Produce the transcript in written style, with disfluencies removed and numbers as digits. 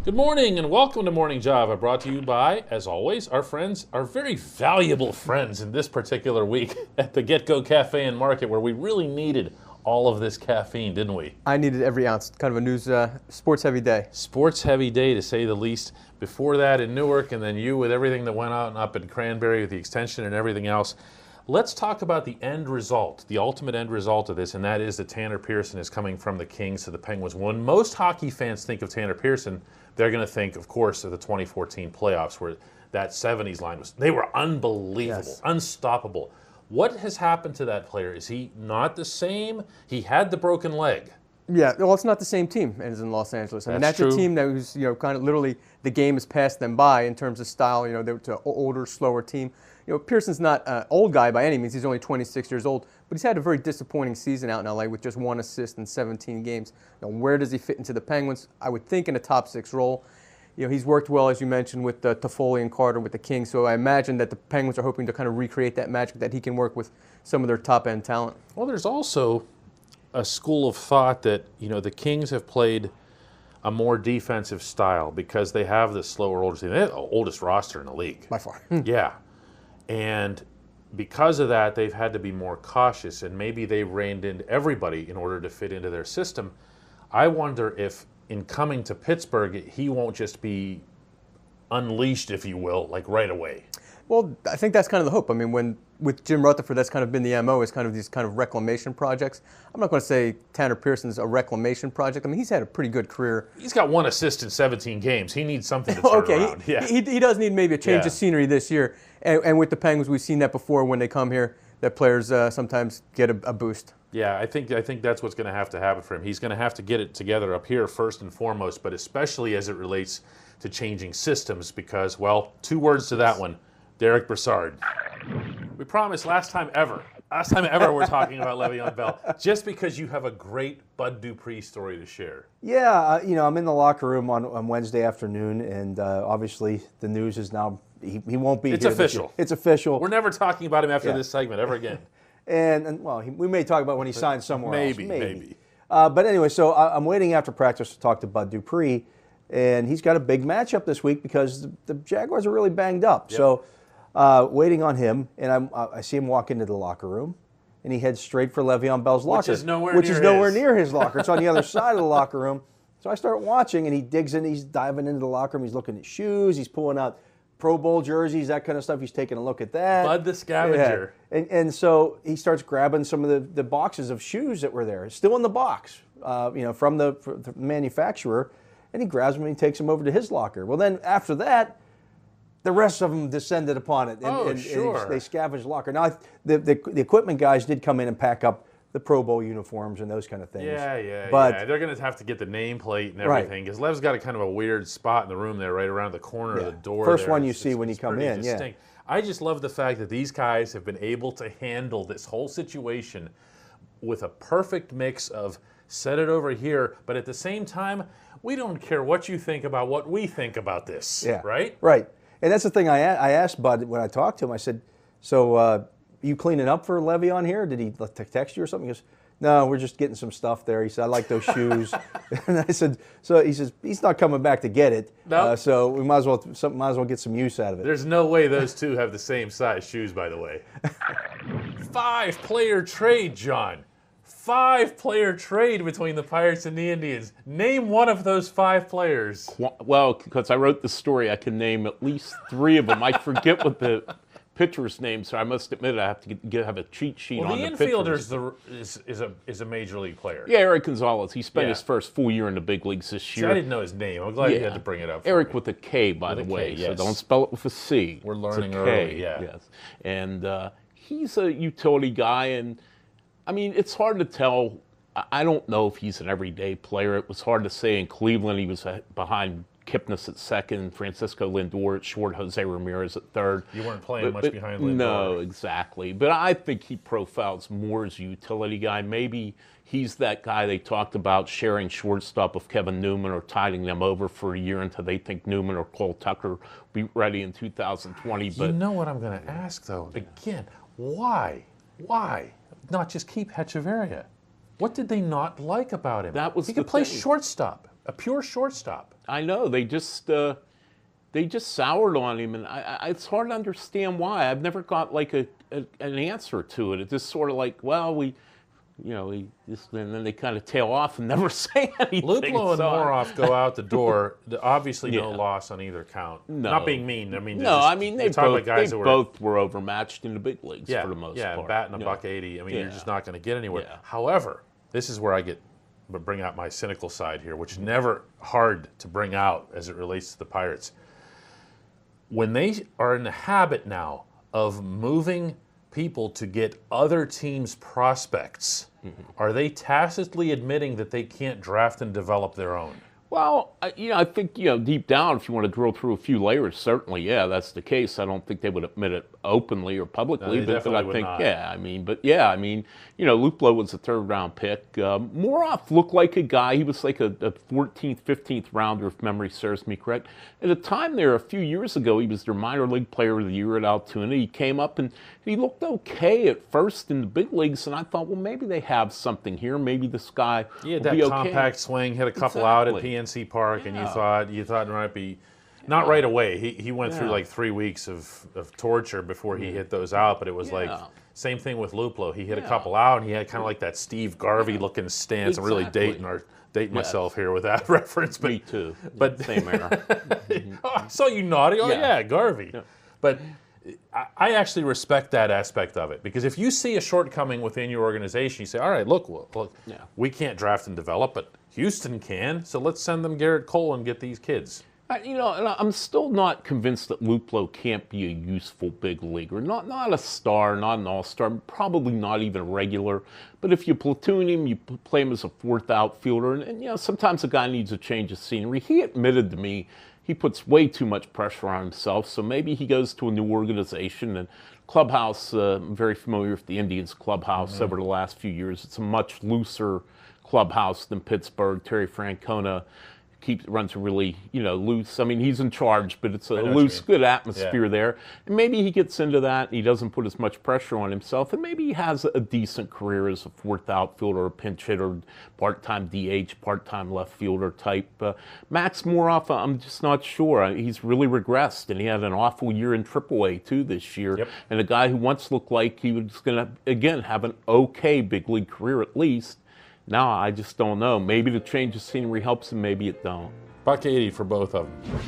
Good morning and welcome to Morning Java, brought to you by, as always, our friends, our very valuable friends in this particular week at the Get Go Cafe and Market, where we really needed all of this caffeine, didn't we? I needed every ounce. Kind of a news, sports-heavy day. Sports-heavy day, to say the least. Before that in Newark, and then you with everything that went out and up in Cranberry with the extension and everything else. Let's talk about the end result, the ultimate end result of this, and that is that Tanner Pearson is coming from the Kings to the Penguins. When most hockey fans think of Tanner Pearson, they're going to think, of course, of the 2014 playoffs, where that 70s line they were unbelievable, yes. Unstoppable. What has happened to that player? Is he not the same? He had the broken leg. Yeah, well, it's not the same team as in Los Angeles. I mean, that's true. a team that was, kind of literally the game has passed them by in terms of style. They're an older, slower team. Pearson's not an old guy by any means. He's only 26 years old, but he's had a very disappointing season out in LA with just 1 assist in 17 games. Where does he fit into the Penguins? I would think in a top 6 role. He's worked well, as you mentioned, with Toffoli and Carter with the Kings, so I imagine that the Penguins are hoping to kind of recreate that magic, that he can work with some of their top-end talent. Well, there's also a school of thought that, the Kings have played a more defensive style because they have this slower, older team. They have the oldest roster in the league. By far. Yeah. And because of that, they've had to be more cautious, and maybe they reined in everybody in order to fit into their system. I wonder if in coming to Pittsburgh, he won't just be unleashed, if you will, like right away. Well, I think that's kind of the hope. I mean, with Jim Rutherford, that's kind of been the MO, is kind of these kind of reclamation projects. I'm not going to say Tanner Pearson's a reclamation project. I mean, he's had a pretty good career. He's got 1 assist in 17 games. He needs something to turn around. He does need maybe a change of scenery this year. And with the Penguins, we've seen that before when they come here, that players sometimes get a boost. Yeah, I think that's what's going to happen for him. He's going to have to get it together up here first and foremost, but especially as it relates to changing systems because, well, 2 words to that one, Derek Brassard. We promised last time ever we're talking about Le'Veon Bell, just because you have a great Bud Dupree story to share. Yeah, I'm in the locker room on Wednesday afternoon, and obviously the news is now he won't be here. It's official. It's official. We're never talking about him after this segment ever again. And we may talk about when he signs somewhere else. Maybe. But anyway, so I'm waiting after practice to talk to Bud Dupree, and he's got a big matchup this week because the Jaguars are really banged up. Yep. So waiting on him, and I see him walk into the locker room, and he heads straight for Le'Veon Bell's locker. Which is nowhere near his locker. It's on the other side of the locker room. So I start watching, and he digs in. He's diving into the locker room. He's looking at shoes. He's pulling out Pro Bowl jerseys, that kind of stuff. He's taking a look at that. Bud the scavenger. Yeah. And so he starts grabbing some of the boxes of shoes that were there, still in the box, from the manufacturer, and he grabs them and he takes them over to his locker. Well, then after that, the rest of them descended upon it, and they scavenged the locker. Now, the equipment guys did come in and pack up the Pro Bowl uniforms and those kind of things. But they're going to have to get the nameplate and everything, because Lev's got a kind of a weird spot in the room there, right around the corner of the door. First one you see when you come in, distinct. I just love the fact that these guys have been able to handle this whole situation with a perfect mix of set it over here, but at the same time, we don't care what you think about what we think about this, right? Right. And that's the thing I asked Bud when I talked to him. I said, so you cleaning up for Le'Veon here? Did he text you or something? He goes, no, we're just getting some stuff there. He said, I like those shoes. And I said, so he says, he's not coming back to get it. Nope. So we might as well get some use out of it. There's no way those two have the same size shoes, by the way. 5-player trade, John. 5-player trade between the Pirates and the Indians. Name one of those 5 players. Well, because I wrote the story, I can name at least 3 of them. I forget what the pitcher's name, so I must admit I have to have a cheat sheet on the pitchers. The infielder is a major league player. Yeah, Eric Gonzalez. He spent his first full year in the big leagues this year. See, I didn't know his name. I'm glad you had to bring it up. Eric with a K, by the way. Yes. So don't spell it with a C. We're learning it's a K, early. Yeah. Yes. And he's a utility guy, and I mean, it's hard to tell. I don't know if he's an everyday player. It was hard to say. In Cleveland, he was behind Kipnis at second, Francisco Lindor at short, Jose Ramirez at third. You weren't playing much behind Lindor. No, exactly. But I think he profiles more as a utility guy. Maybe he's that guy they talked about sharing shortstop with Kevin Newman or tiding them over for a year until they think Newman or Cole Tucker will be ready in 2020. But you know what I'm going to ask, though? Again, why? Why not just keep Hechavarria? What did they not like about him? That was he the could play thing. shortstop. a pure shortstop. I know they just soured on him, and it's hard to understand why. I've never got like an answer to it. It's just sort of like, well, and then they kind of tail off and never say anything. Luplow and Moroff go out the door. Obviously, no Yeah. loss on either count. No. Not being mean. I mean, No, I mean they were both were overmatched in the big leagues yeah, for the most yeah, part. batting a Yeah. $180. I mean, you're Yeah. just not going to get anywhere. Yeah. However, this is where I bring out my cynical side here, which is never hard to bring out as it relates to the Pirates. When they are in the habit now of moving people to get other teams' prospects, are they tacitly admitting that they can't draft and develop their own? Well, I think, deep down, if you want to drill through a few layers, certainly, yeah, that's the case. I don't think they would admit it openly or publicly, they but I definitely would think, not. Luplow was a third-round pick. Moroff looked like a guy, he was like a 14th, 15th rounder, if memory serves me correct. At the time there, a few years ago, he was their minor league player of the year at Altoona. He came up and he looked okay at first in the big leagues, and I thought, well, maybe they have something here. Maybe this guy He had will that be okay. compact swing, hit a couple out at Exactly. PNC Park, and Yeah. you thought it might be not right away. He went through Yeah. like 3 weeks of torture before he hit those out, but it was like Yeah. same thing with Luplow. He hit a Yeah. couple out, and he had kind of like that Steve Garvey looking stance. I'm really Exactly. dating myself here with that reference, but Me too. but- Same era. oh, I saw you naughty. Oh Yeah. yeah, Garvey. Yeah. But I actually respect that aspect of it, because if you see a shortcoming within your organization, you say, all right, look, Yeah. we can't draft and develop, but Houston can, so let's send them Garrett Cole and get these kids. And I'm still not convinced that Luplow can't be a useful big leaguer. Not a star, not an all-star, probably not even a regular. But if you platoon him, you play him as a fourth outfielder, and sometimes a guy needs a change of scenery. He admitted to me he puts way too much pressure on himself, so maybe he goes to a new organization. And clubhouse, I'm very familiar with the Indians clubhouse over the last few years. It's a much looser clubhouse than Pittsburgh. Terry Francona runs a really, loose. I mean, he's in charge, but it's a know what you loose, mean. good atmosphere there. And maybe he gets into that and he doesn't put as much pressure on himself. And maybe he has a decent career as a fourth outfielder, a pinch hitter, part-time DH, part-time left fielder type. Max Moroff, I'm just not sure. He's really regressed, and he had an awful year in AAA too this year. Yep. And a guy who once looked like he was going to, again, have an okay big league career at least. Now, I just don't know. Maybe the change of scenery helps him, maybe it don't. $180 for both of them.